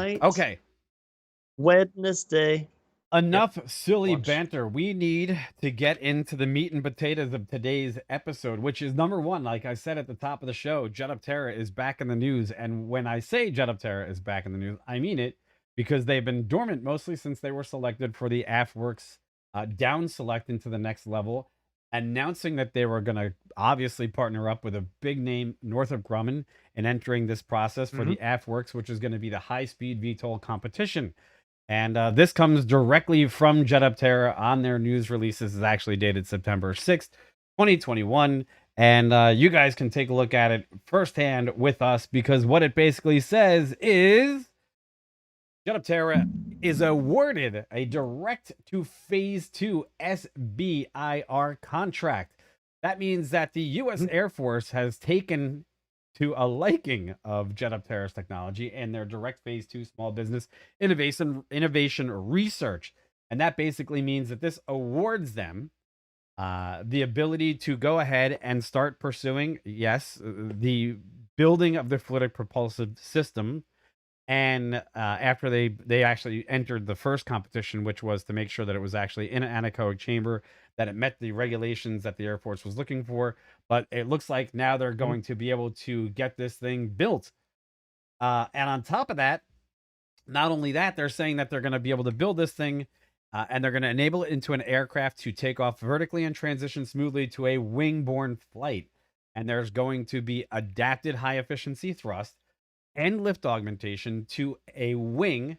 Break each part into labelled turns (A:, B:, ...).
A: tonight.
B: Okay.
A: Wednesday.
B: Enough silly
A: Launch.
B: banter. We need to get into the meat and potatoes of today's episode, which is number one. Like I said at the top of the show, Jetoptera is back in the news. And when I say Jetoptera is back in the news, I mean it because they've been dormant mostly since they were selected for the AFWERX down select into the next level, announcing that they were going to obviously partner up with a big name, Northrop Grumman, in entering this process for the AFWERX, which is going to be the high-speed VTOL competition. And this comes directly from Jetoptera on their news release. This is actually dated September 6th, 2021. And you guys can take a look at it firsthand with us because what it basically says is Jetoptera is awarded a direct to phase 2 SBIR contract. That means that the U.S. Air Force has taken to a liking of Jetoptera's technology and their direct phase 2 small business innovation research. And that basically means that this awards them the ability to go ahead and start pursuing, yes, the building of the fluidic propulsive system. And after they actually entered the first competition, which was to make sure that it was actually in an anechoic chamber, that it met the regulations that the Air Force was looking for. But it looks like now they're going to be able to get this thing built. And on top of that, not only that, they're saying that they're going to be able to build this thing and they're going to enable it into an aircraft to take off vertically and transition smoothly to a wing-borne flight. And there's going to be adapted high efficiency thrust and lift augmentation to a wing,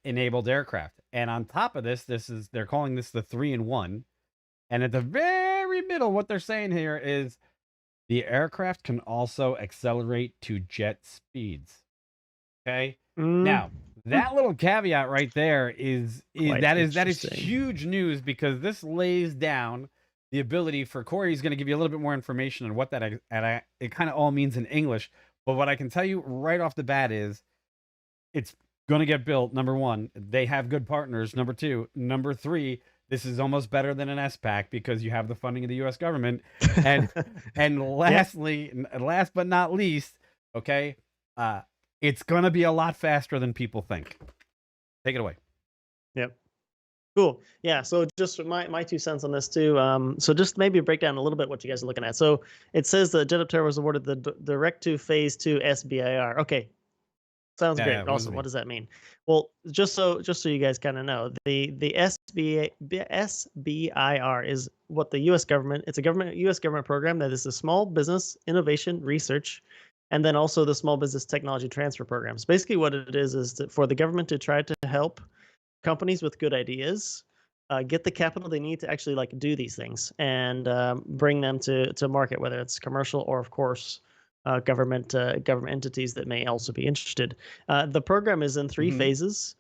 B: enabled aircraft. And on top of this, they're calling this the 3-in-1. And at the very middle, what they're saying here is the aircraft can also accelerate to jet speeds. Okay. Now, that little caveat right there is that is huge news because this lays down the ability for Corey. He's going to give you a little bit more information on what that it kind of all means in English. But what I can tell you right off the bat is it's going to get built. Number one, they have good partners. Number two, number three, this is almost better than an SPAC because you have the funding of the U.S. government. And lastly, last but not least, it's going to be a lot faster than people think. Take it away.
A: Yep. Cool. Yeah. So just my 2 cents on this too. So just maybe break down a little bit what you guys are looking at. So it says that Jetoptera was awarded the direct to phase 2 SBIR. Okay. Sounds great. Awesome. What does that mean? Well, just so you guys kind of know, the SBIR is what the U.S. government. It's a U.S. government program that is a small business innovation research, and then also the small business technology transfer programs. Basically, what it is for the government to try to help companies with good ideas get the capital they need to actually do these things and bring them to market, whether it's commercial or, of course, government entities that may also be interested. The program is in 3 phases.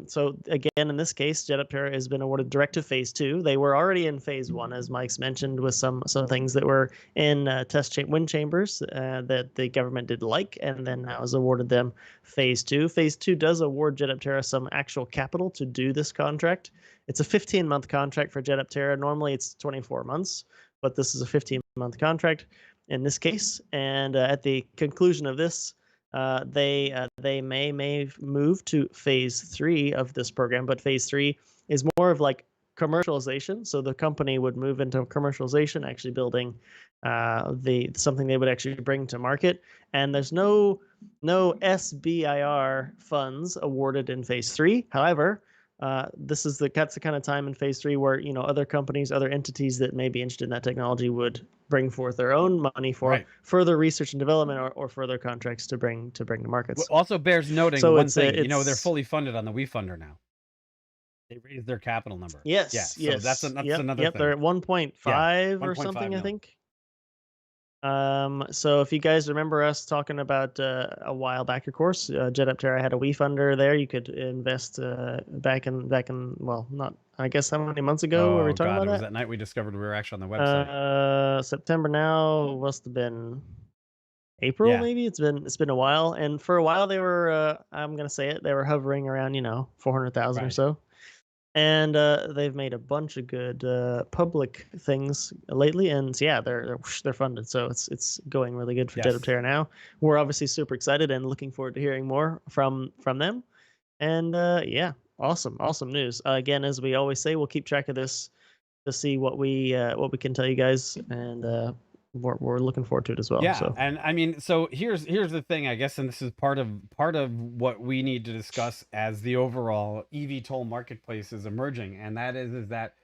A: So again, in this case, Jetoptera has been awarded direct to phase 2. They were already in phase 1, as Mike's mentioned, with some things that were in test wind chambers that the government did like, and then now has awarded them phase 2. Phase 2 does award Jetoptera some actual capital to do this contract. It's a 15-month contract for Jetoptera. Normally it's 24 months, but this is a 15-month contract in this case. And at the conclusion of this, they may move to phase 3 of this program, but phase 3 is more of commercialization. So the company would move into commercialization, actually building something they would actually bring to market. And there's no SBIR funds awarded in phase 3. However, that's the kind of time in phase 3 where other companies, other entities that may be interested in that technology would bring forth their own money for further research and development or further contracts to bring to markets.
B: Well, also bears noting one thing. They're fully funded on the WeFunder now. They raised their capital number.
A: Yes.
B: Yeah. So that's another thing.
A: They're at 1.5 or something, I think. So if you guys remember us talking about a while back, of course, Jetoptera had a WeFunder there. You could invest back in not, I guess, how many months ago were we talking about
B: it was
A: that?
B: That night we discovered we were actually on the website.
A: September now, must have been April, maybe. It's been a while, and for a while they were I'm gonna say it, they were hovering around 400,000 or so. and they've made a bunch of good public things lately, and yeah, they're funded, so it's going really good for
B: Yes.
A: Jetoptera now. We're obviously super excited and looking forward to hearing more from them. And yeah, awesome news. Again, as we always say, we'll keep track of this to see what we can tell you guys, and we're looking forward to it as well.
B: Yeah,
A: So
B: and I mean, so here's the thing, I guess, and this is part of what we need to discuss as the overall eVTOL marketplace is emerging, and that is that,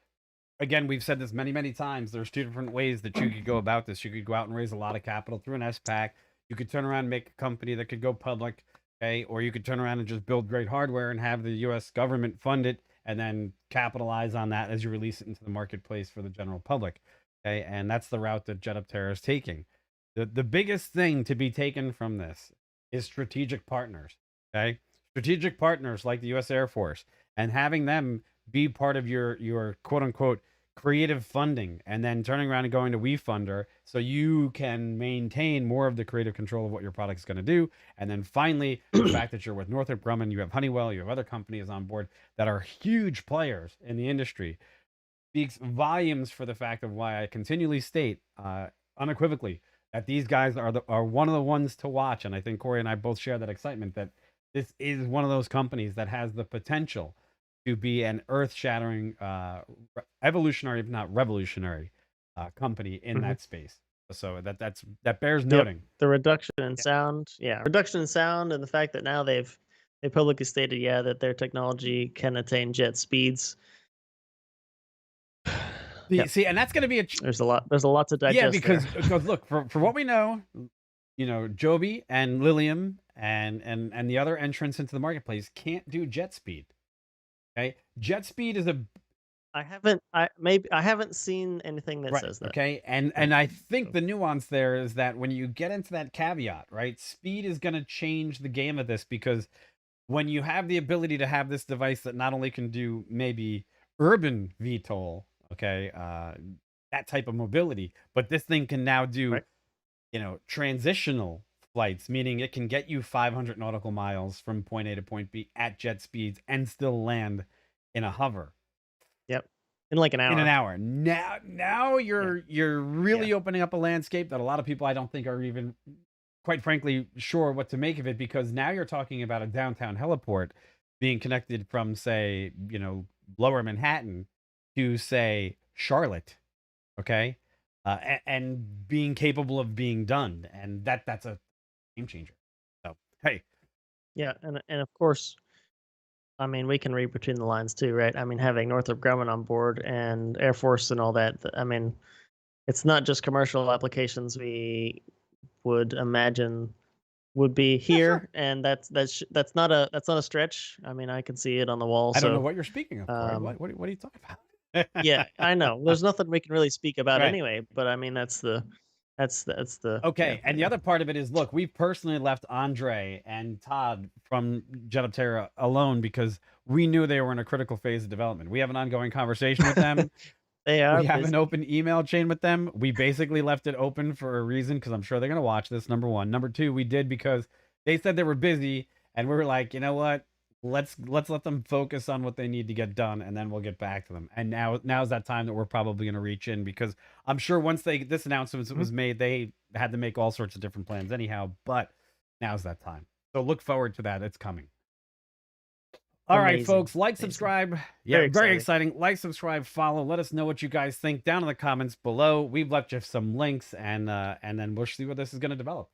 B: again, we've said this many times. There's two different ways that you could go about this. You could go out and raise a lot of capital through an SPAC. You could turn around and make a company that could go public, okay, or you could turn around and just build great hardware and have the U.S. government fund it and then capitalize on that as you release it into the marketplace for the general public. Okay, and that's the route that Jetoptera is taking. The biggest thing to be taken from this is strategic partners. Okay, strategic partners like the U.S. Air Force, and having them be part of your quote unquote creative funding, and then turning around and going to WeFunder so you can maintain more of the creative control of what your product is going to do. And then finally, the fact that you're with Northrop Grumman, you have Honeywell, you have other companies on board that are huge players in the industry, speaks volumes for the fact of why I continually state unequivocally that these guys are one of the ones to watch. And I think Corey and I both share that excitement that this is one of those companies that has the potential to be an earth-shattering, evolutionary, if not revolutionary, company in that space. So that bears noting.
A: Yep. The reduction in sound, reduction in sound, and the fact that now they publicly stated, that their technology can attain jet speeds.
B: See, and that's going to be
A: there's a lot to digest.
B: Yeah, because look, for what we know, Joby and Lilium and the other entrants into the marketplace can't do jet speed. Okay, jet speed is
A: I haven't seen anything that says that.
B: Okay, and I think the nuance there is that when you get into that caveat, right, speed is going to change the game of this, because when you have the ability to have this device that not only can do maybe urban VTOL, okay, that type of mobility, but this thing can now do, transitional flights, meaning it can get you 500 nautical miles from point A to point B at jet speeds and still land in a hover.
A: Yep. In like an hour.
B: In an hour. Now you're really opening up a landscape that a lot of people, I don't think, are even, quite frankly, sure what to make of it, because now you're talking about a downtown heliport being connected from, say, lower Manhattan to, say, Charlotte, okay, and being capable of being done, and that's a game changer. So hey,
A: and of course, I mean, we can read between the lines too, right? I mean, having Northrop Grumman on board and Air Force and all that, I mean, it's not just commercial applications we would imagine would be here, and that's not a stretch. I mean, I can see it on the wall.
B: I don't know what you're speaking of. What are you talking about?
A: Yeah, I know. There's nothing we can really speak about anyway, but I mean, that's the
B: okay. And the other part of it is, look, we personally left Andre and Todd from Jetoptera alone because we knew they were in a critical phase of development. We have an ongoing conversation with them.
A: We
B: have an open email chain with them. We basically left it open for a reason, because I'm sure they're going to watch this, number one. Number two, we did because they said they were busy, and we were like, you know what? Let's let them focus on what they need to get done, and then we'll get back to them. And now's that time that we're probably going to reach in, because I'm sure once this announcement was made, they had to make all sorts of different plans anyhow. But now's that time. So look forward to that. It's coming. All right, folks, like, subscribe. Yeah, very exciting. Like, subscribe, follow. Let us know what you guys think down in the comments below. We've left you some links, and then we'll see where this is going to develop.